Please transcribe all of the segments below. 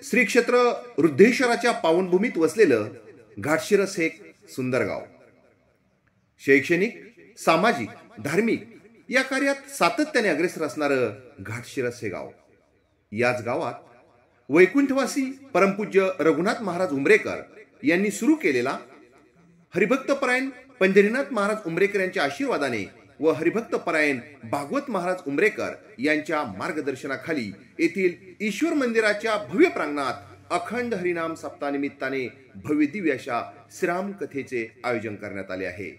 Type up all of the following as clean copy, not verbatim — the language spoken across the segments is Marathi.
श्री क्षेत्र वृद्धेश्वराच्या पावनभूमीत वसलेलं घाटशिरस हे एक सुंदर गाव. शैक्षणिक, सामाजिक, धार्मिक या कार्यात सातत्याने अग्रेसर असणारं घाटशिरस हे गाव. याच गावात वैकुंठवासी परमपूज्य रघुनाथ महाराज उंबरेकर यांनी सुरू केलेला हरिभक्तपरायण पंढरीनाथ महाराज उंबरेकर यांच्या आशीर्वादाने व हरिभक्तपरायण भागवत महाराज उंबरेकर यांच्या मार्गदर्शनाखाली येथील ईश्वर मंदिराच्या भव्य प्रांगणात अखंड हरिनाम सप्ताहानिमित्ताने भव्य दिव्य अशा श्रीराम कथेचे आयोजन करण्यात आले आहे.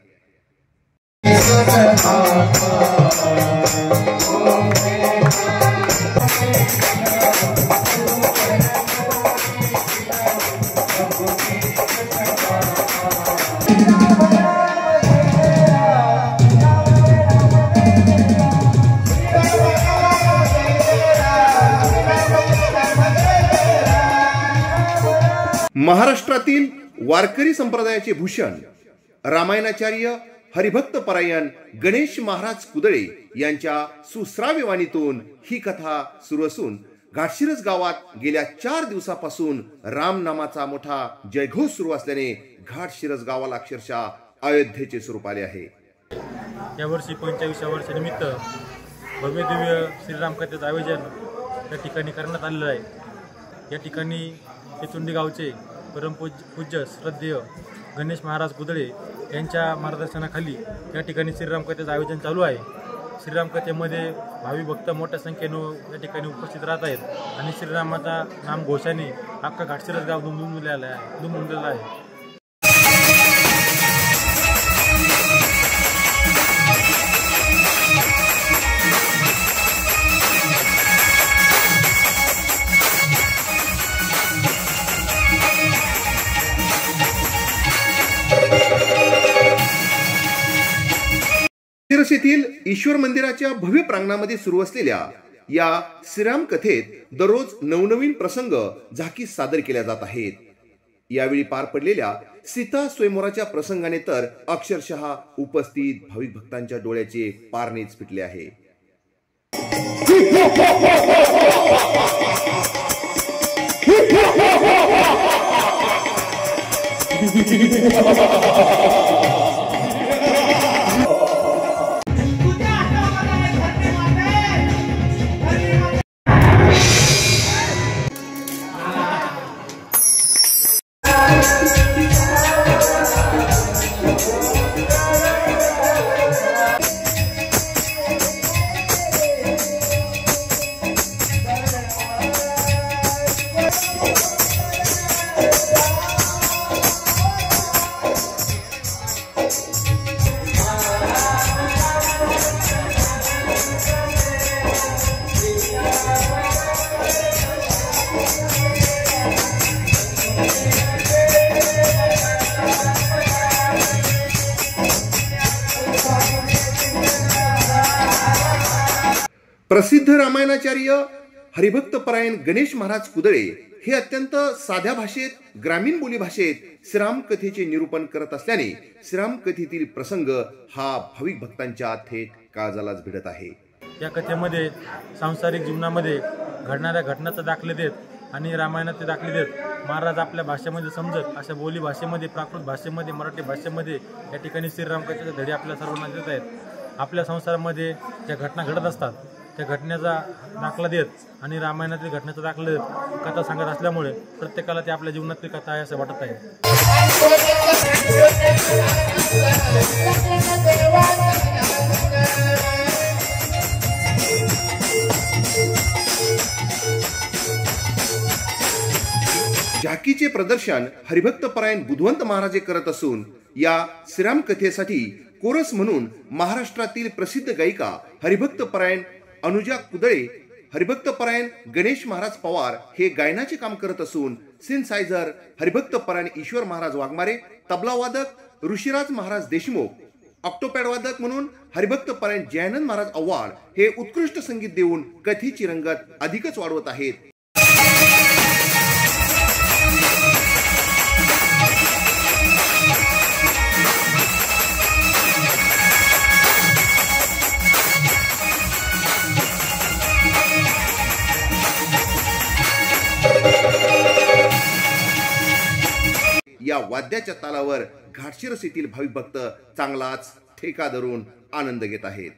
महाराष्ट्रातील वारकरी संप्रदायाचे भूषण रामायणाचार्य हरिभक्तपरायण गणेश महाराज कुदळे यांच्या सुश्राव्य वाणीतून ही कथा सुरू असून घाटशिरस गावात गेल्या 4 दिवसापासून रामनामाचा मोठा जयघोष सुरू असल्याने घाटशिरस गावाला अक्षरशः अयोध्येचे स्वरूप आले आहे. यावर्षी 45व्या वर्षानिमित्त भव्य दिव्य श्रीराम कथेचं आयोजन या ठिकाणी करण्यात आलेलं आहे. या ठिकाणी हेचुंडी गावचे परमपूज्य श्रद्धेय गणेश महाराज कुदळे यांच्या मार्गदर्शनाखाली या ठिकाणी श्रीराम कथेचं आयोजन चालू आहे. श्रीराम कथेमध्ये भावी भक्त मोठ्या संख्येनं या ठिकाणी उपस्थित राहत आहेत आणि श्रीरामाचा नाम घोषाने अख्खा घाटशिरस गाव दुमदुमलेला आहे. घाटशिरस येथील ईश्वर मंदिराच्या भव्य प्रांगणामध्ये सुरू असलेल्या या श्रीराम कथेत दररोज नवनवीन प्रसंग झाकीत सादर केल्या जात आहेत. यावेळी पार पडलेल्या सीता स्वयंवराच्या प्रसंगाने तर अक्षरशः उपस्थित भाविक भक्तांच्या डोळ्याचे पारणेच फिटले आहे. प्रसिद्ध रामायणाचार्य हरिभक्तपरायण गणेश महाराज कुदळे हे अत्यंत साध्या भाषेत, ग्रामीण बोली भाषेत श्रीराम कथेचे निरूपण करत असल्याने श्रीराम कथेतील प्रसंग हा भाविक भक्तांच्या थेट काळजालाच भिडत आहे. या कथेमध्ये सांसारिक जीवनामध्ये घडणाऱ्या घटनांचा दाखले देत आणि रामायणाचे दाखले देत महाराज आपल्या भाषेमध्ये समजत अशा बोली भाषेमध्ये, प्राकृत भाषेमध्ये, मराठी भाषेमध्ये या ठिकाणी श्रीराम कथेचे धडे आपल्या सर्वांना देत आहेत. आपल्या संसारामध्ये ज्या घटना घडत असतात त्या घटनेचा दाखला देत आणि रामायणातील घटनेचा दाखला देत कथा सांगत असल्यामुळे प्रत्येकाला ते आपल्या जीवनातली कथा आहे असं वाटत आहे. झाकीचे प्रदर्शन हरिभक्तपरायण बुधवंत महाराजे करत असून या श्रीराम कथेसाठी कोरस म्हणून महाराष्ट्रातील प्रसिद्ध गायिका हरिभक्तपरायण अनुजा कुदळे, हरिभक्तपरायण गणेश महाराज पवार हे गायनाचे काम करत असून सिनसायझर हरिभक्तपरायण ईश्वर महाराज वाघमारे, तबलावादक ऋषिराज महाराज देशमुख, ऑक्टोपॅड वादक म्हणून हरिभक्तपरायण जयानंद महाराज आव्हाड हे उत्कृष्ट संगीत देऊन कथेची रंगत अधिकच वाढवत आहेत. वाद्याच्या तालावर घाटशिरस येथील भाविक भक्त चांगलाच ठेका धरून आनंद घेत आहेत.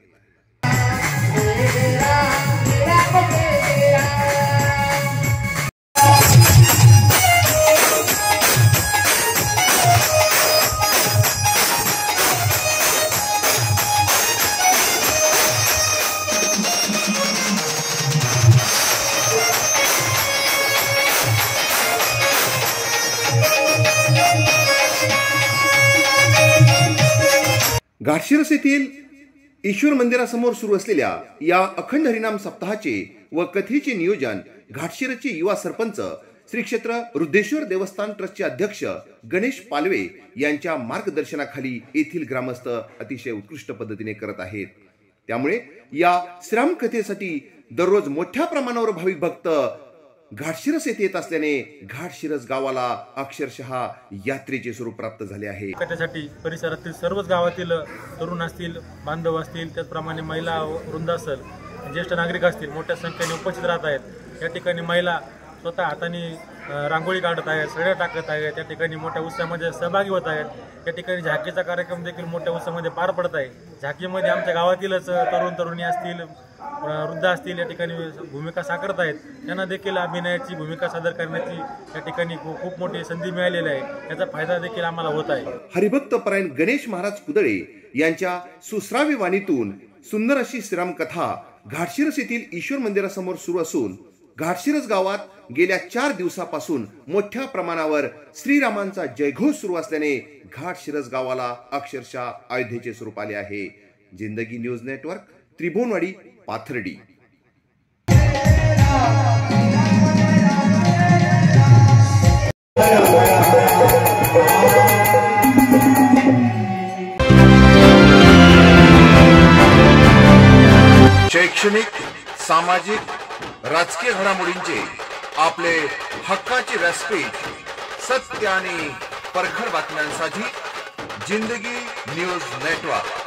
घाटशिरस येथील ईश्वर मंदिरासमोर सुरू असलेल्या या अखंड हरिनाम सप्ताहाचे व कथेचे नियोजन घाटशिरसचे युवा सरपंच श्री क्षेत्र रुद्रेश्वर देवस्थान ट्रस्टचे अध्यक्ष गणेश पालवे यांच्या मार्गदर्शनाखाली येथील ग्रामस्थ अतिशय उत्कृष्ट पद्धतीने करत आहेत. त्यामुळे या श्रीराम कथेसाठी दररोज मोठ्या प्रमाणावर भाविक भक्त घाटशिरस येथे येत असल्याने घाटशिरस गावाला अक्षरशः यात्रेचे स्वरूप प्राप्त झाले आहे. त्यासाठी परिसरातील सर्वच गावातील तरुण असतील, बांधव असतील, त्याचप्रमाणे महिला वृंद असेल, ज्येष्ठ नागरिक असतील, मोठ्या संख्येने उपस्थित राहत आहेत. या ठिकाणी महिला स्वतः हाताने रांगोळी काढत आहेत, सड्या टाकत आहेत, त्या ठिकाणी मोठ्या उत्सवामध्ये सहभागी होत आहेत. या ठिकाणी झाकीचा कार्यक्रम देखील मोठ्या उत्सवामध्ये पार पडत आहे. झाकीमध्ये आमच्या गावातीलच तरुण तरुणी असतील, वृद्ध असतील, या ठिकाणी भूमिका साकारत आहेत. त्यांना देखील अभिनयाची भूमिका सादर करण्याची या ठिकाणी खूप मोठी संधी मिळालेली आहे. याचा फायदा देखील आम्हाला होत आहे. हरिभक्त परायण गणेश महाराज कुदळे यांच्या सुश्राव्य वाणीतून सुंदर अशी श्रीराम कथा घाटशिरस येथील ईश्वर मंदिरासमोर सुरू असून घाटशिरस गावात गेल्या 4 दिवसापासून मोठ्या प्रमाणावर श्रीरामांचा जयघोष सुरू असल्याने घाटशिरस गावाला अक्षरशः अयोध्येचे स्वरूप आले आहे. जिंदगी न्यूज नेटवर्क, त्रिभुवनवाडी, पाथर्डी. शैक्षणिक, सामाजिक, राजकीय घडामोडींचे आपले हक्काचे व्यासपीठ, सत्य आणि परखड बातम्यांसाठी जिंदगी न्यूज नेटवर्क.